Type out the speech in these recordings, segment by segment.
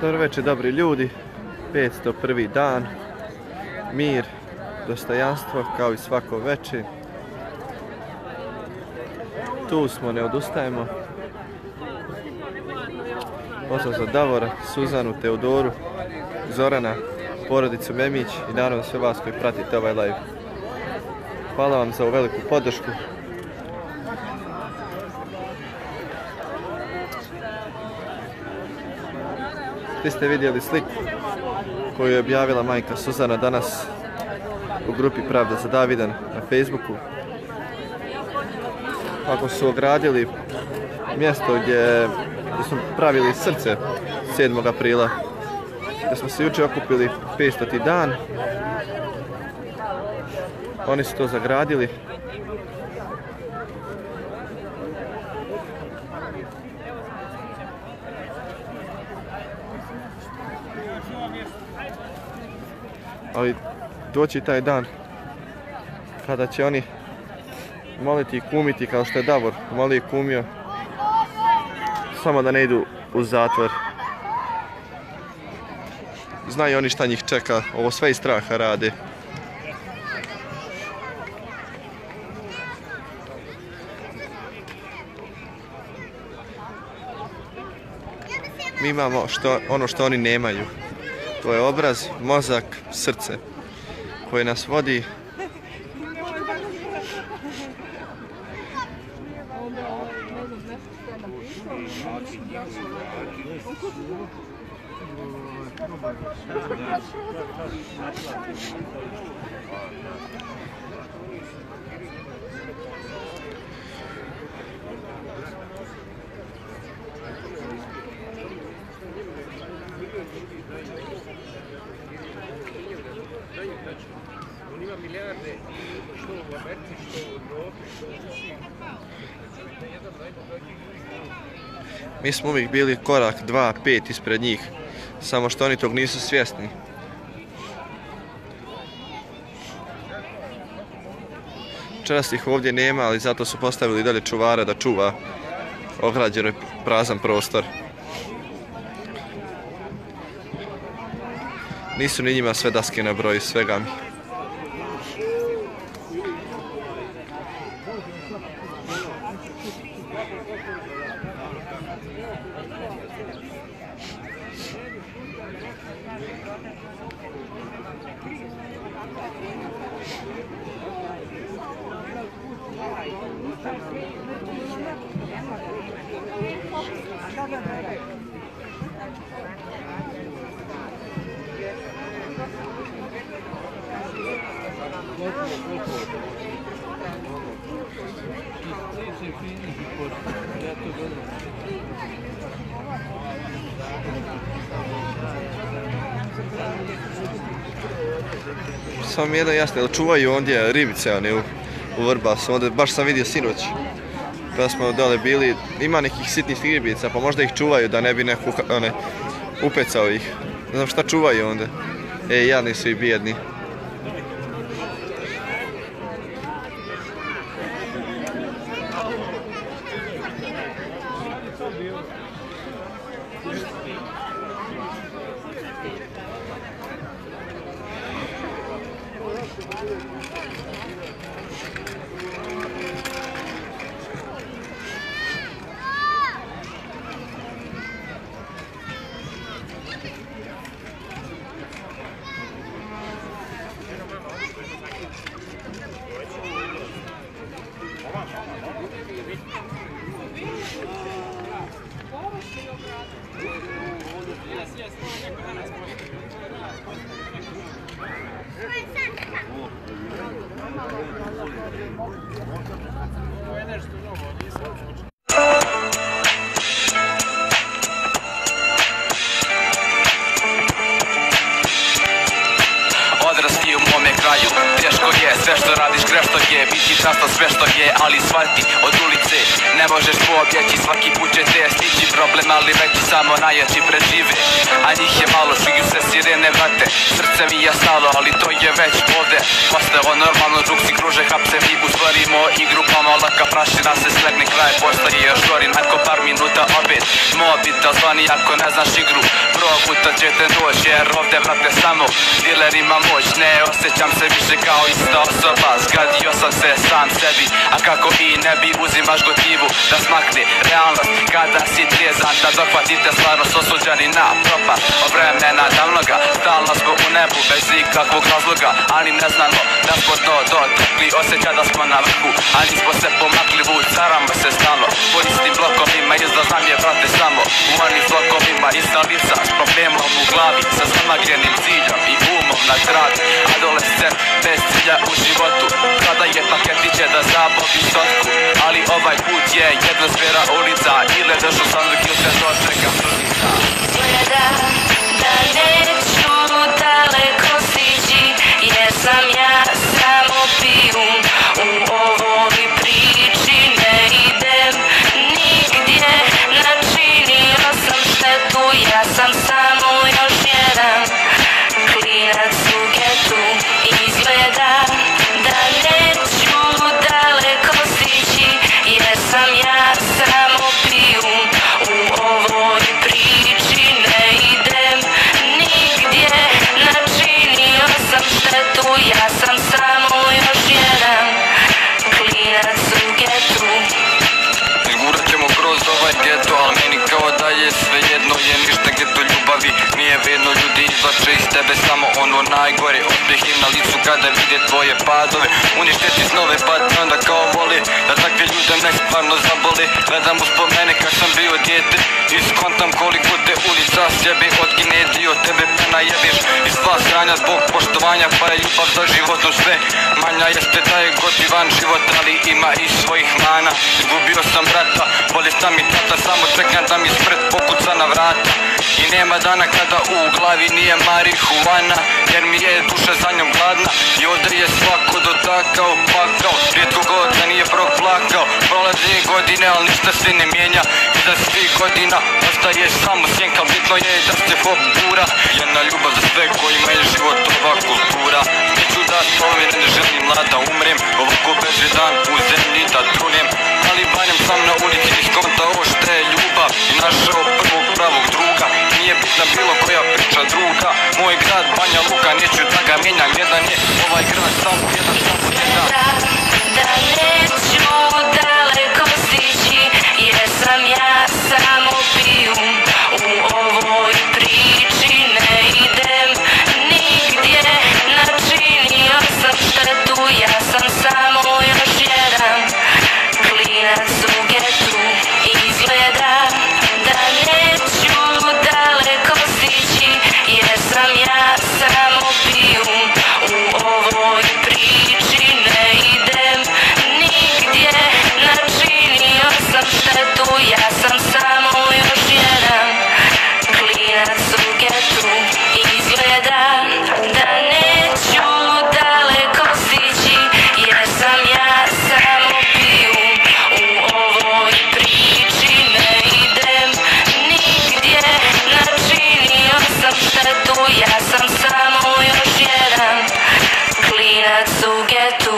Dobro večer, dobri ljudi. 501. dan. Mir, dostojanstvo, kao i svako večer. Tu smo, ne odustajemo. Pozdrav za Davora, Suzanu, Teodoru, Zorana, porodicu Memić i naravno sve vas koji pratite ovaj live. Hvala vam za ovu veliku podršku. Vi ste vidjeli sliku koju je objavila majka Suzana danas u grupi Pravda za Davidan na Facebooku. Kako su ogradili mjesto gdje smo pravili srce 7. aprila, gdje smo se jučer okupili 500. dan. Oni su to zagradili. Ali doći taj dan kada će oni moliti i kumiti kao što je Davor molio i kumio, samo da ne idu u zatvor. Znaju oni šta njih čeka, ovo sve iz straha rade. Mi imamo ono što oni nemaju. To je obraz, mozak, srce koje nas vodi On ima milijarde, što u Americi, što u Evropi, što u Rusiji. Mi smo uvijek bili korak 2, 5 ispred njih, samo što oni tog nisu svjesni. Večeras ih ovdje nema, ali zato su postavili dalje čuvara da čuva ograđen prazan prostor. Nisu ni njima sve daske na broj, svega mi. Samo mi jedno jasno, jel čuvaju ondje ribice oni u Vrbasu, onda baš sam vidio sinoć. Kada smo dole bili, ima nekih sitnih ribica, pa možda ih čuvaju da ne bi neko upecao ih. Ne znam šta čuvaju onda. Jadni su i bijedni. znaju. Teško je, sve što radiš grešno je, biti časno sve što je, ali shvati, od ulice ne možeš pobjeći, svaki put će te stići problem, ali veći samo najjači prežive. A njih je malo, čuju se sirene vrate, srce mi je stalo, ali to je već ovde. Postalo normalno, drugci kruže, hapse ribu, stvorimo igru, pomolaka prašina se slegne, kraj postoji još gori, nakon par minuta opet mobitel zvoni ako ne znaš igru, progutat će te doći, jer ovde vrate samo diler ima moć, ne osjećam se više kao ista osoba, zgadio sam se sam sebi, a kako i ne bi uzimaš gotivu da smakne realnost, kada si trijezan da dohvatite stvarnost, osuđani na propast od vremena davnoga, stalno smo u nebu bez ikakvog razloga, ali ne znamo da smo to dotekli, osjeća da smo na vrhu, a nismo se pomakli, vucaramo se stalno po istim blokovima, izlaz nam je brate samo u onim blokovima, ista lica s problemom u glavi, sa zamagljenim ciljom i umom na gradu, adolescent bez cilja u životu, kada je paketiće da zabovi sotku, ali ovaj put je jednosmjera ulica, ili došao sam dok ili se dočekam drugica. Izgleda da neću daleko stići, jer sam ja samo pijun u ovoj priči, ne idem nigdje, načinio sam štetu, ja sam samo još jedan klinac u getu. Izgleda da neću daleko stići, jer sam ja samo pijun u ovoj priči, ne idem nigdje, načinio sam štetu, ja sam samo još jedan klinac u getu. Izgurat ćemo kroz ovaj geto, ali meni kao da je svejedno, je ništa geto ljubavi nije vedno, ljudi izlače iz tebe samo ono najgore, osmijeh im na licu kada vide tvoje padove, uništeti snove pa te onda kao voli, da takve ljude ne stvarno zaboli, gledam uspomene kak sam bio dijete i skontam koliko te ulica sebe odgine, dio tebe pena jebiš i sva sranja zbog poštovanja, pa je ljubav za životom sve manja, jeste da je gotivan život, ali ima i svojih mana. Izgubio sam brata, bolestan mi tata, samo čekam da mi smrt pokuca na vrata i nema dana kada u glavi nije marihuana, jer mi je duša za njom gladna i ovdje je svako dotakao, pakao, rijetko god da nije proplakao, prolaze godine, ali ništa se ne mijenja, iza svih godina ostaje samo sjenka, bitno je da se hop gura, jedna ljubav za sve kojima je život ova kultura. Neću da slovim, ne želim mlada umrem, ovako bezvredan u zemlji da trunem, ali barem sam na ulici iskontao što je ljubav i našao prvog pravog druga, nije bitna bilo koja priča druga, moj grad Banja Luka, neću da ga mijenjam, jedan je ovaj grad samo jedan. Da neću daleko stići, jer sam ja samo pijun u ovoj priči, ne idem nigdje, načinio sam štetu, ja sam samo još jedan klinac u getu. Izgleda da neću daleko stići, jer sam ja samo pijun u ovoj priči, ne idem nigdje, načinio sam štetu, ja sam samo još jedan klinac u getu. Izgleda da neću daleko stići, jer sam ja samo pijun u ovoj priči, ne idem nigdje, načinio sam štetu, ja sam samo još jedan klinac u getu.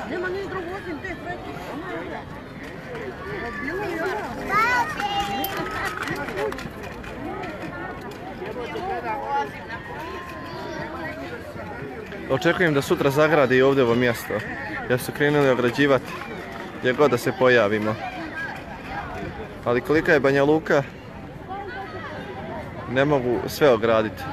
Nema ni drugo osim te sveti. Bilo je Očekujem da sutra zagradi i ovdje ovo mjesto, jer su krenuli ograđivati gdje god da se pojavimo. Ali kolika je Banja Luka, ne mogu sve ograditi.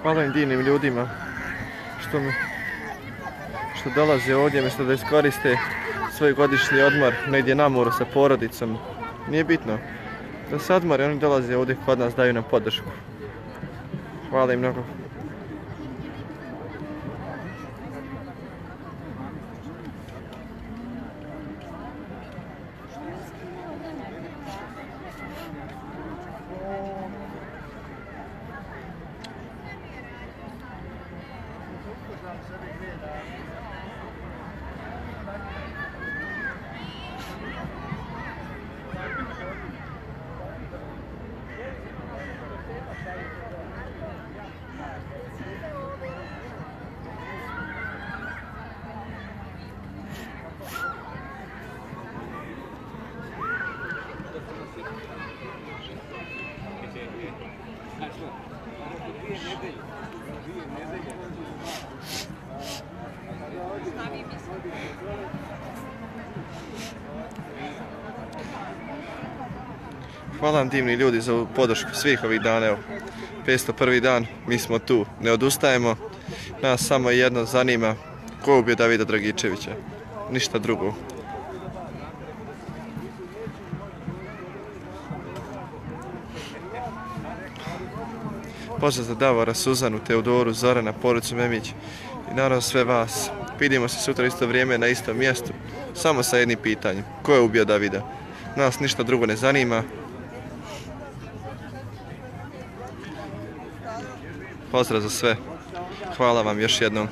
Hvala im divnim ljudima što dolaze ovdje mjesto da iskoriste svoj godišnji odmor negdje na moru sa porodicom. Nije bitno da se odmore, oni dolaze ovdje kod nas, daju nam podršku. Hvala im mnogo. Hvala vam divni ljudi za ovu podršku svih ovih dana, evo, 501. dan, mi smo tu, ne odustajemo, nas samo jedno zanima, ko je ubio Davida Dragičevića, ništa drugo. Pozdrav za Davora, Suzanu, Teodoru, Zorana, Poricu Memić i naravno sve vas. Vidimo se sutra isto vrijeme na istom mjestu, samo sa jednim pitanjem, ko je ubio Davida? Nas ništa drugo ne zanima. Pozdrav za sve. Hvala vam još jednom.